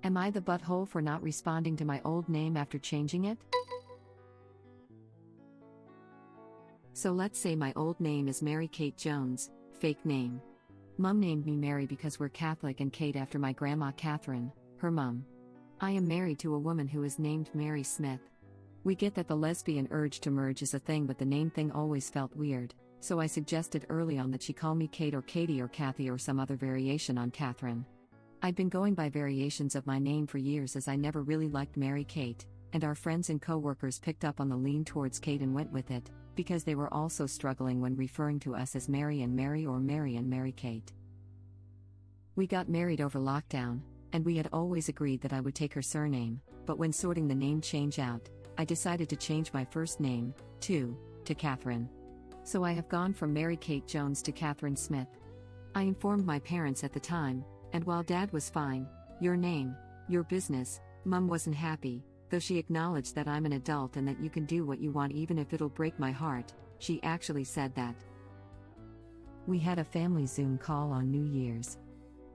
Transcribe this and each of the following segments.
Am I the butthole for not responding to my old name after changing it? So let's say my old name is Mary Kate Jones, fake name. Mum named me Mary because we're Catholic and Kate after my grandma Catherine, her mum. I am married to a woman who is named Mary Smith. We get that the lesbian urge to merge is a thing, but the name thing always felt weird, so I suggested early on that she call me Kate or Katie or Kathy or some other variation on Catherine. I'd been going by variations of my name for years as I never really liked Mary Kate, and our friends and co-workers picked up on the lean towards Kate and went with it, because they were also struggling when referring to us as Mary and Mary or Mary and Mary Kate. We got married over lockdown, and we had always agreed that I would take her surname, but when sorting the name change out, I decided to change my first name, too, to Catherine. So I have gone from Mary Kate Jones to Catherine Smith. I informed my parents at the time, and while Dad was fine, your name, your business, Mum wasn't happy, though she acknowledged that I'm an adult and that you can do what you want even if it'll break my heart. She actually said that. We had a family Zoom call on New Year's.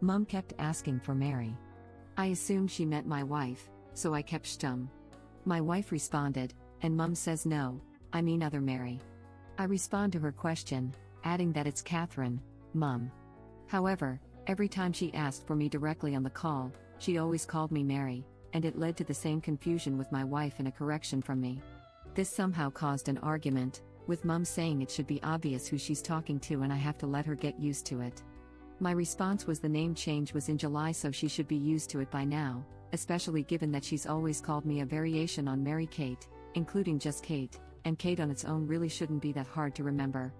Mum kept asking for Mary. I assumed she meant my wife, so I kept stum. My wife responded, and Mum says no, I mean other Mary. I respond to her question, adding that it's Catherine, Mum. However, every time she asked for me directly on the call, she always called me Mary, and it led to the same confusion with my wife and a correction from me. This somehow caused an argument, with Mum saying it should be obvious who she's talking to and I have to let her get used to it. My response was the name change was in July, so she should be used to it by now, especially given that she's always called me a variation on Mary Kate, including just Kate, and Kate on its own really shouldn't be that hard to remember.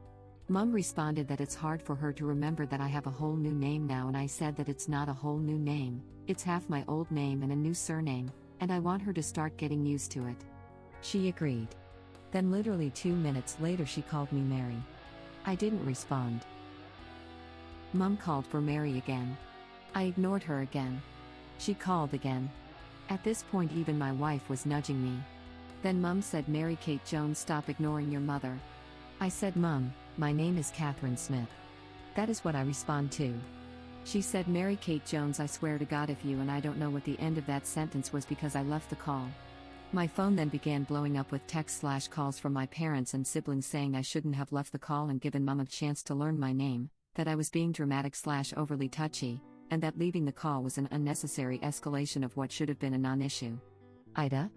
Mum responded that it's hard for her to remember that I have a whole new name now, and I said that it's not a whole new name, it's half my old name and a new surname, and I want her to start getting used to it. She agreed. Then literally 2 minutes later she called me Mary. I didn't respond. Mum called for Mary again. I ignored her again. She called again. At this point even my wife was nudging me. Then Mum said, Mary Kate Jones, stop ignoring your mother. I said, Mum, my name is Catherine Smith. That is what I respond to. She said, Mary Kate Jones, I swear to God if you, and I don't know what the end of that sentence was because I left the call. My phone then began blowing up with text/calls from my parents and siblings saying I shouldn't have left the call and given Mum a chance to learn my name, that I was being dramatic/overly touchy, and that leaving the call was an unnecessary escalation of what should have been a non-issue. AITA?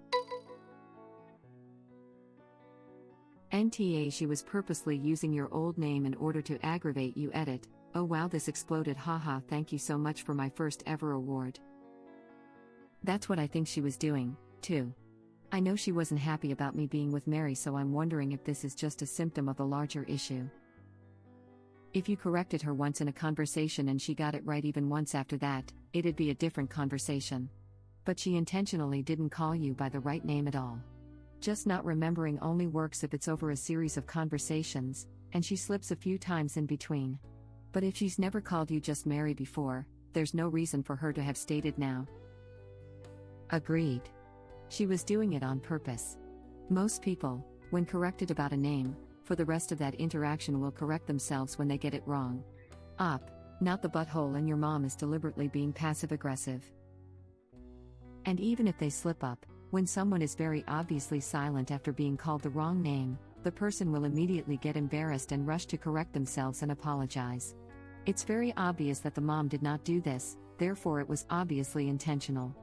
NTA, she was purposely using your old name in order to aggravate you. Edit. Oh wow, this exploded, haha, thank you so much for my first ever award. That's what I think she was doing, too. I know she wasn't happy about me being with Mary, so I'm wondering if this is just a symptom of the larger issue. If you corrected her once in a conversation and she got it right even once after that, it'd be a different conversation. But she intentionally didn't call you by the right name at all. Just not remembering only works if it's over a series of conversations, and she slips a few times in between. But if she's never called you just Mary before, there's no reason for her to have stated now. Agreed. She was doing it on purpose. Most people, when corrected about a name, for the rest of that interaction will correct themselves when they get it wrong. Not the butthole, and your mom is deliberately being passive-aggressive. And even if they slip up, when someone is very obviously silent after being called the wrong name, the person will immediately get embarrassed and rush to correct themselves and apologize. It's very obvious that the mom did not do this, therefore it was obviously intentional.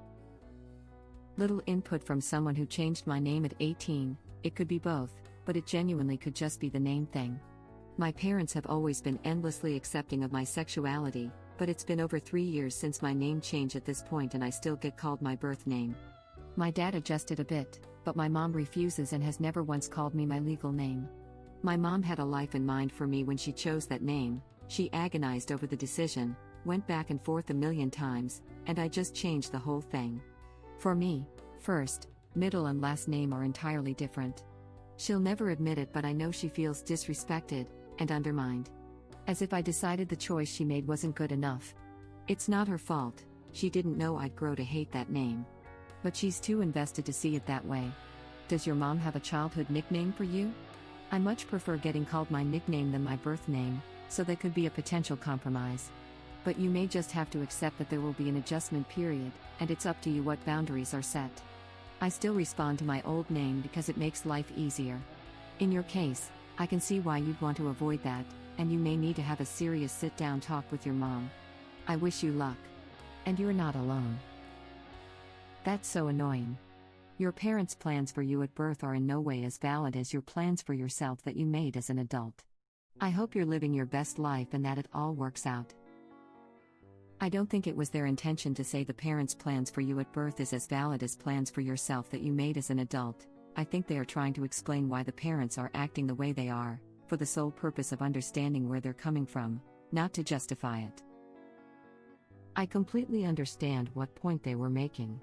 Little input from someone who changed my name at 18, it could be both, but it genuinely could just be the name thing. My parents have always been endlessly accepting of my sexuality, but it's been over 3 years since my name change at this point and I still get called my birth name. My dad adjusted a bit, but my mom refuses and has never once called me my legal name. My mom had a life in mind for me when she chose that name. She agonized over the decision, went back and forth a million times, and I just changed the whole thing. For me, first, middle and last name are entirely different. She'll never admit it, but I know she feels disrespected and undermined. As if I decided the choice she made wasn't good enough. It's not her fault, she didn't know I'd grow to hate that name. But she's too invested to see it that way. Does your mom have a childhood nickname for you? I much prefer getting called my nickname than my birth name, so that could be a potential compromise. But you may just have to accept that there will be an adjustment period, and it's up to you what boundaries are set. I still respond to my old name because it makes life easier. In your case, I can see why you'd want to avoid that, and you may need to have a serious sit-down talk with your mom. I wish you luck. And you're not alone. That's so annoying. Your parents' plans for you at birth are in no way as valid as your plans for yourself that you made as an adult. I hope you're living your best life and that it all works out. I don't think it was their intention to say the parents' plans for you at birth is as valid as plans for yourself that you made as an adult. I think they are trying to explain why the parents are acting the way they are, for the sole purpose of understanding where they're coming from, not to justify it. I completely understand what point they were making.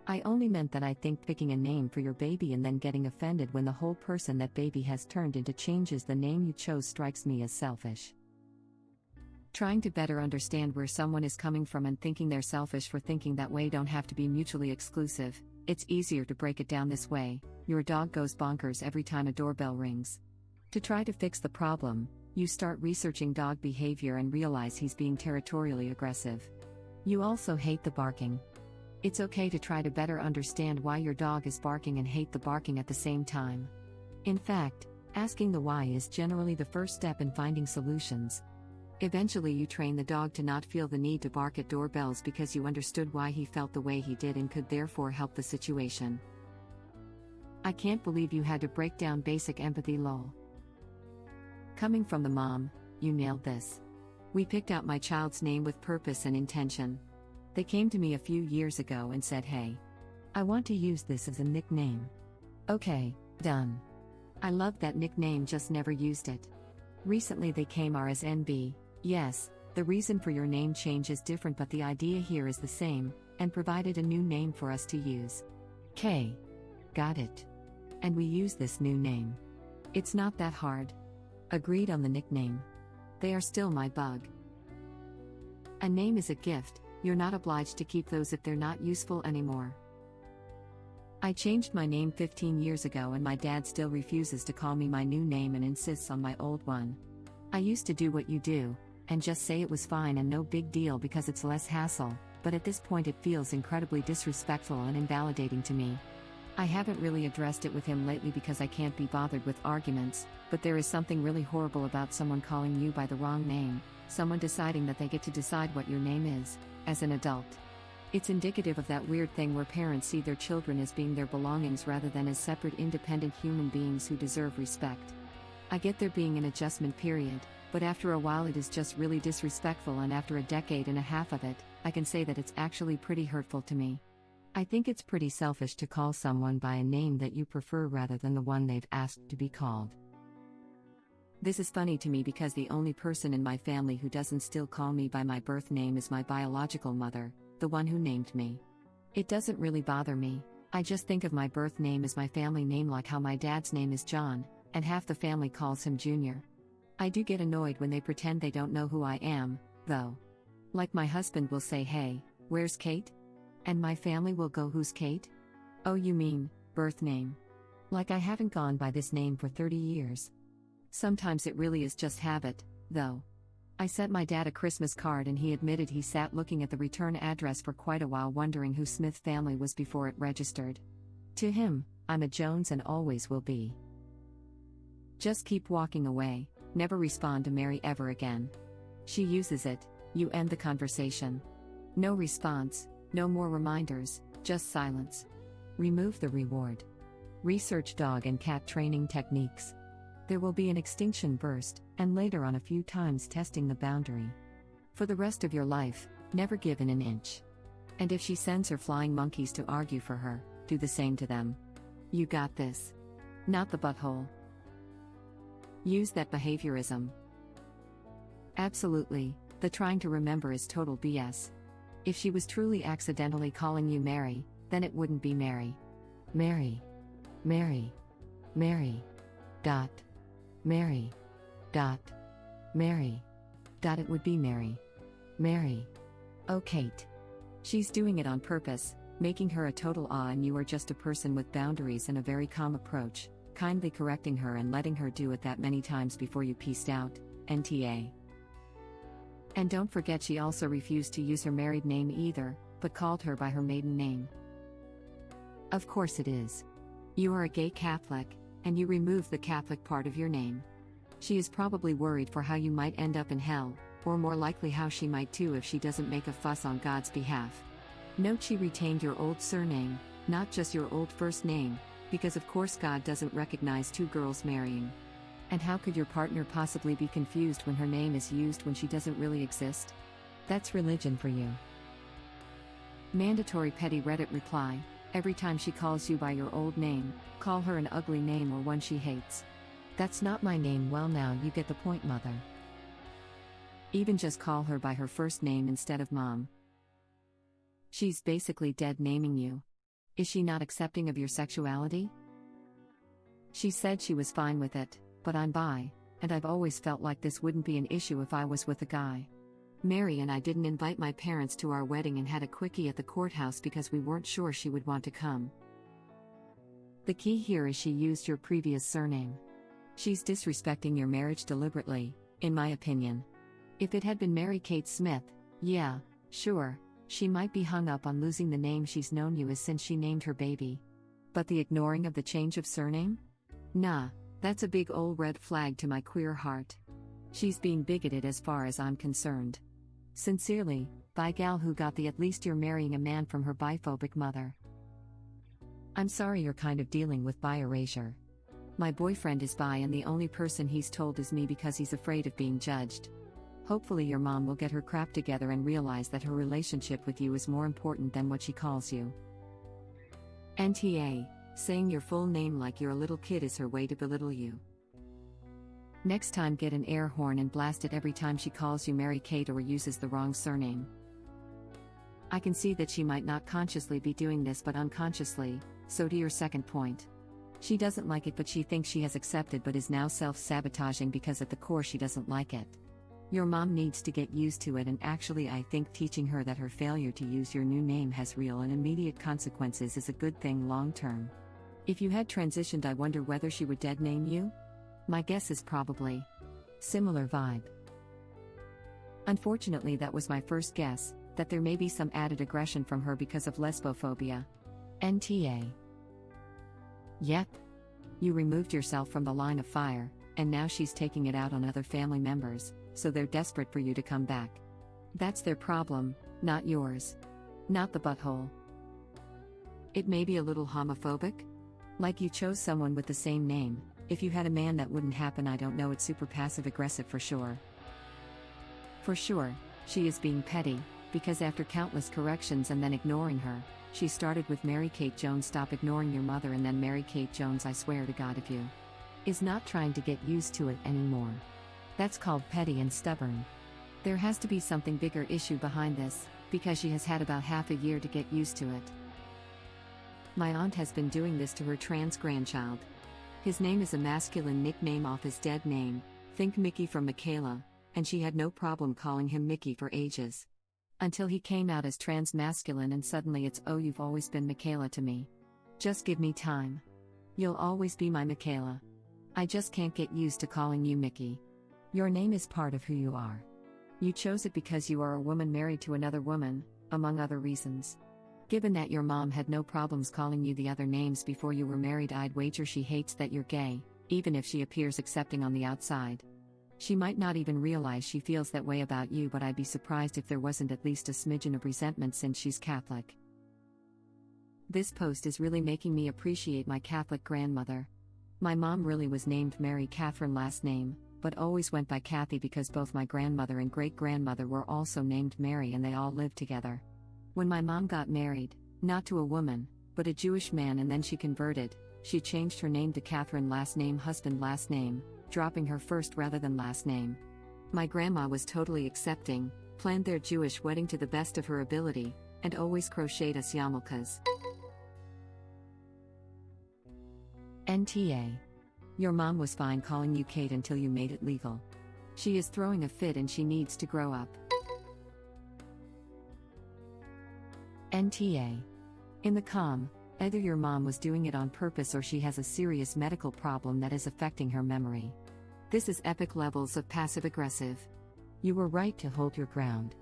I only meant that I think picking a name for your baby and then getting offended when the whole person that baby has turned into changes the name you chose strikes me as selfish. Trying to better understand where someone is coming from and thinking they're selfish for thinking that way don't have to be mutually exclusive. It's easier to break it down this way: your dog goes bonkers every time a doorbell rings. To try to fix the problem, you start researching dog behavior and realize he's being territorially aggressive. You also hate the barking. It's okay to try to better understand why your dog is barking and hate the barking at the same time. In fact, asking the why is generally the first step in finding solutions. Eventually you train the dog to not feel the need to bark at doorbells because you understood why he felt the way he did and could therefore help the situation. I can't believe you had to break down basic empathy, lol. Coming from the mom, you nailed this. We picked out my child's name with purpose and intention. They came to me a few years ago and said, "Hey, I want to use this as a nickname." Okay, done. I loved that nickname, just never used it. Recently they came as NB. Yes, the reason for your name change is different, but the idea here is the same, and provided a new name for us to use. K. Got it. And we use this new name. It's not that hard. Agreed on the nickname. They are still my bug. A name is a gift, you're not obliged to keep those if they're not useful anymore. I changed my name 15 years ago and my dad still refuses to call me my new name and insists on my old one. I used to do what you do, and just say it was fine and no big deal because it's less hassle, but at this point it feels incredibly disrespectful and invalidating to me. I haven't really addressed it with him lately because I can't be bothered with arguments, but there is something really horrible about someone calling you by the wrong name, someone deciding that they get to decide what your name is, as an adult. It's indicative of that weird thing where parents see their children as being their belongings rather than as separate independent human beings who deserve respect. I get there being an adjustment period, but after a while it is just really disrespectful, and after a decade and a half of it, I can say that it's actually pretty hurtful to me. I think it's pretty selfish to call someone by a name that you prefer rather than the one they've asked to be called. This is funny to me because the only person in my family who doesn't still call me by my birth name is my biological mother, the one who named me. It doesn't really bother me. I just think of my birth name as my family name, like how my dad's name is John, and half the family calls him Junior. I do get annoyed when they pretend they don't know who I am, though. Like my husband will say, "Hey, where's Kate?" And my family will go, "Who's Kate?" "Oh, you mean, birth name." Like I haven't gone by this name for 30 years. Sometimes it really is just habit, though. I sent my dad a Christmas card and he admitted he sat looking at the return address for quite a while wondering who Smith family was before it registered. To him, I'm a Jones and always will be. Just keep walking away, never respond to Mary ever again. She uses it, you end the conversation. No response, no more reminders, just silence. Remove the reward. Research dog and cat training techniques. There will be an extinction burst, and later on a few times testing the boundary. For the rest of your life, never give in an inch. And if she sends her flying monkeys to argue for her, do the same to them. You got this. Not the butthole. Use that behaviorism. Absolutely, the trying to remember is total BS. If she was truly accidentally calling you Mary, then it wouldn't be Mary. Mary. Mary. Mary. Dot. Mary. Dot. Mary. Dot. It would be Mary. Mary. Oh, Kate. She's doing it on purpose, making her a total awe, and you are just a person with boundaries and a very calm approach, kindly correcting her and letting her do it that many times before you peaced out, NTA. And don't forget she also refused to use her married name either, but called her by her maiden name. Of course it is. You are a gay Catholic, and you removed the Catholic part of your name. She is probably worried for how you might end up in hell, or more likely how she might too if she doesn't make a fuss on God's behalf. Note she retained your old surname, not just your old first name, because of course God doesn't recognize two girls marrying. And how could your partner possibly be confused when her name is used when she doesn't really exist? That's religion for you. Mandatory petty Reddit reply: every time she calls you by your old name, call her an ugly name or one she hates. That's not my name. Well, now you get the point, mother. Even just call her by her first name instead of mom. She's basically dead naming you. Is she not accepting of your sexuality? She said she was fine with it, but I'm bi, and I've always felt like this wouldn't be an issue if I was with a guy. Mary and I didn't invite my parents to our wedding and had a quickie at the courthouse because we weren't sure she would want to come. The key here is she used your previous surname. She's disrespecting your marriage deliberately, in my opinion. If it had been Mary Kate Smith, yeah, sure, she might be hung up on losing the name she's known you as since she named her baby. But the ignoring of the change of surname? Nah, that's a big old red flag to my queer heart. She's being bigoted as far as I'm concerned. Sincerely, bi gal who got the at least you're marrying a man from her biphobic mother. I'm sorry you're kind of dealing with bi erasure. My boyfriend is bi and the only person he's told is me because he's afraid of being judged. Hopefully your mom will get her crap together and realize that her relationship with you is more important than what she calls you. NTA, saying your full name like you're a little kid is her way to belittle you. Next time get an air horn and blast it every time she calls you Mary Kate or uses the wrong surname. I can see that she might not consciously be doing this but unconsciously, so to your second point. She doesn't like it but she thinks she has accepted but is now self-sabotaging because at the core she doesn't like it. Your mom needs to get used to it and actually I think teaching her that her failure to use your new name has real and immediate consequences is a good thing long term. If you had transitioned I wonder whether she would dead name you? My guess is probably. Similar vibe. Unfortunately that was my first guess, that there may be some added aggression from her because of lesbophobia. NTA. Yep. You removed yourself from the line of fire, and now she's taking it out on other family members, so they're desperate for you to come back. That's their problem, not yours. Not the butthole. It may be a little homophobic? Like you chose someone with the same name. If you had a man that wouldn't happen. I don't know, it's super passive aggressive for sure. For sure, she is being petty, because after countless corrections and then ignoring her, she started with Mary Kate Jones. Stop ignoring your mother and then Mary Kate Jones. I swear to God if you is not trying to get used to it anymore. That's called petty and stubborn. There has to be something bigger issue behind this, because she has had about half a year to get used to it. My aunt has been doing this to her trans grandchild. His name is a masculine nickname off his dead name, think Mickey from Michaela, and she had no problem calling him Mickey for ages. Until he came out as trans masculine and suddenly it's oh you've always been Michaela to me. Just give me time. You'll always be my Michaela. I just can't get used to calling you Mickey. Your name is part of who you are. You chose it because you are a woman married to another woman, among other reasons. Given that your mom had no problems calling you the other names before you were married, I'd wager she hates that you're gay, even if she appears accepting on the outside. She might not even realize she feels that way about you, but I'd be surprised if there wasn't at least a smidgen of resentment since she's Catholic. This post is really making me appreciate my Catholic grandmother. My mom really was named Mary Catherine last name, but always went by Kathy because both my grandmother and great-grandmother were also named Mary and they all lived together. When my mom got married, not to a woman, but a Jewish man, and then she converted, she changed her name to Catherine last name husband last name, dropping her first rather than last name. My grandma was totally accepting, planned their Jewish wedding to the best of her ability, and always crocheted us yarmulkes. NTA. Your mom was fine calling you Kate until you made it legal. She is throwing a fit and she needs to grow up. NTA. In the either your mom was doing it on purpose or she has a serious medical problem that is affecting her memory. This is epic levels of passive-aggressive. You were right to hold your ground.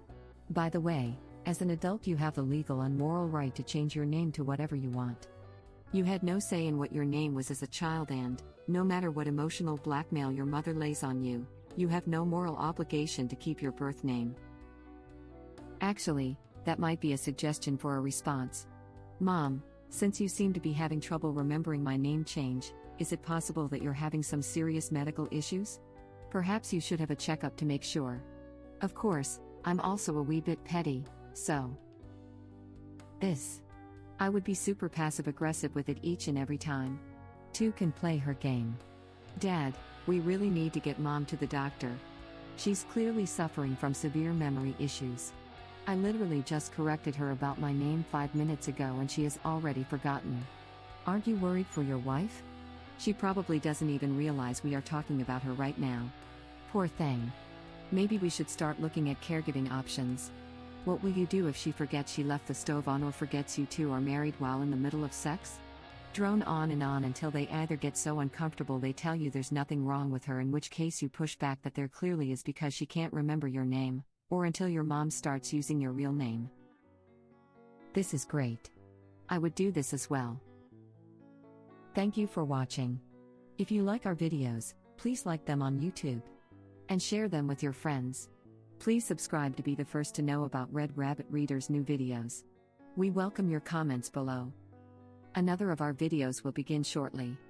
By the way, as an adult, you have the legal and moral right to change your name to whatever you want. You had no say in what your name was as a child, and, no matter what emotional blackmail your mother lays on you, you have no moral obligation to keep your birth name. Actually, that might be a suggestion for a response. Mom, since you seem to be having trouble remembering my name change, is it possible that you're having some serious medical issues? Perhaps you should have a checkup to make sure. Of course, I'm also a wee bit petty, so. I would be super passive-aggressive with it each and every time. 2 can play her game. Dad, we really need to get Mom to the doctor. She's clearly suffering from severe memory issues. I literally just corrected her about my name 5 minutes ago and she has already forgotten. Aren't you worried for your wife? She probably doesn't even realize we are talking about her right now. Poor thing. Maybe we should start looking at caregiving options. What will you do if she forgets she left the stove on or forgets you two are married while in the middle of sex? Drone on and on until they either get so uncomfortable they tell you there's nothing wrong with her, in which case you push back that there clearly is because she can't remember your name, or until your mom starts using your real name. This is great. I would do this as well. Thank you for watching. If you like our videos, please like them on YouTube. And share them with your friends. Please subscribe to be the first to know about Red Rabbit Reader's new videos. We welcome your comments below. Another of our videos will begin shortly.